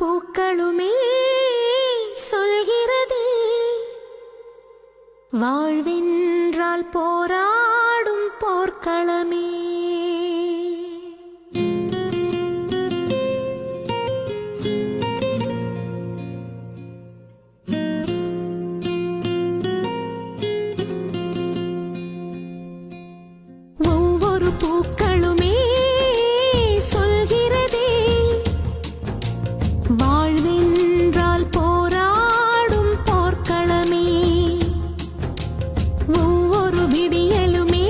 பூக்களுமே சொல்கிறது வாழ்வென்றால் போராடும் போர்க்களமே. ஒவ்வொரு பூக்களுமே சொல்கிறதே வாழ்வென்றால் போராடும் போர்க்களமே. ஒவ்வொரு விடியலுமே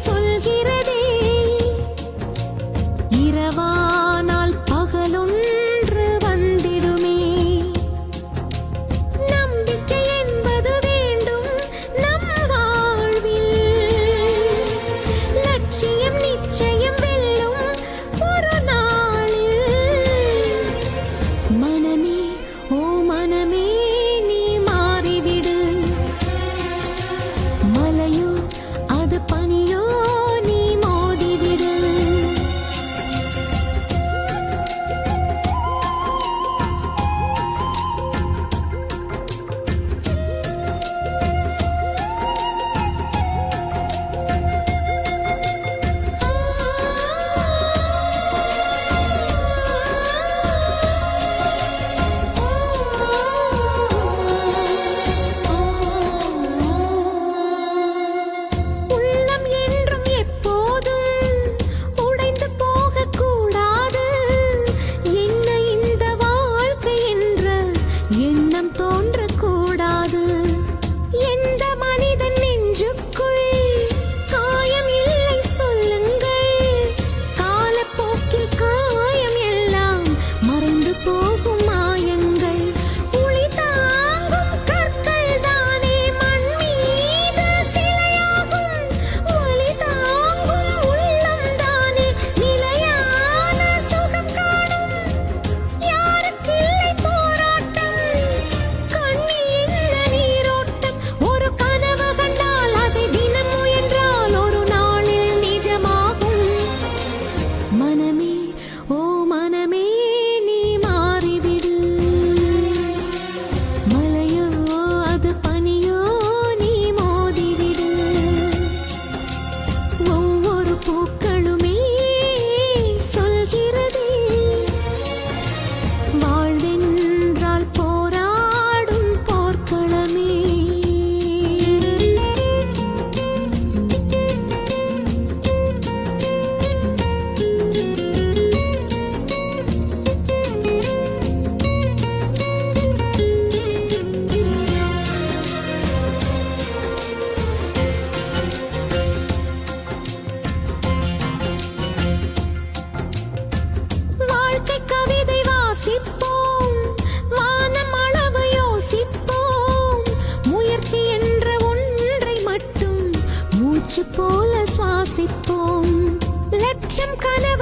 சொல்கிறதே இரவானால் பகலொன்று வந்திடுமே. நம்பிக்கை என்பது வேண்டும் நம் வாழ்வில், லட்சியம் நிச்சயம் வெல்லும் ஒரு நாளில். மனமே ஓ மனமே நீ மாறிவிடு, மலையோ அது பனியோ நீ மோதிவிடு. உள்ளம் என்றும் எப்போதும் உடைந்து போகக்கூடாது. என்ன இந்த வாழ்க்கை என்ற எண்ணம் தோன்றக்கூடாது. எந்த மனிதன் நெஞ்சுக்குள் காயம் இல்லை சொல்லுங்கள். காலப்போக்கில் காயம் எல்லாம் மறைந்து போகும் மாயங்கள். உளி தாங்கும் கற்கள் தானே மண் மீது சிலையாகும். ஒளி தாங்கும் உள்ளம் தானே நிலையான சுகம் காணும். யாருக்கில்லை போராட்டம், கண்ணில் என்ன நீரோட்டம். ஒரு கனவு கண்டால் அதை தினம் முயன்றால் ஒரு நாளில் நிஜமாகும். மனமே ஓ மனமே நீ மாறிவிடு, மலையோ அது பனியோ நீ மோதிவிடு. ஒவ்வொரு பூக்களுமே சொல்கிறதே வாழ்வென்றால் போராடும் போர்க்களமே. வாழ்க்கை கவிதை வாசிப்போம், வானம் அளவு யோசிப்போம். முயற்சி என்ற ஒன்றை மட்டும் மூச்சு போல சுவாசிப்போம். லட்சம் கனவு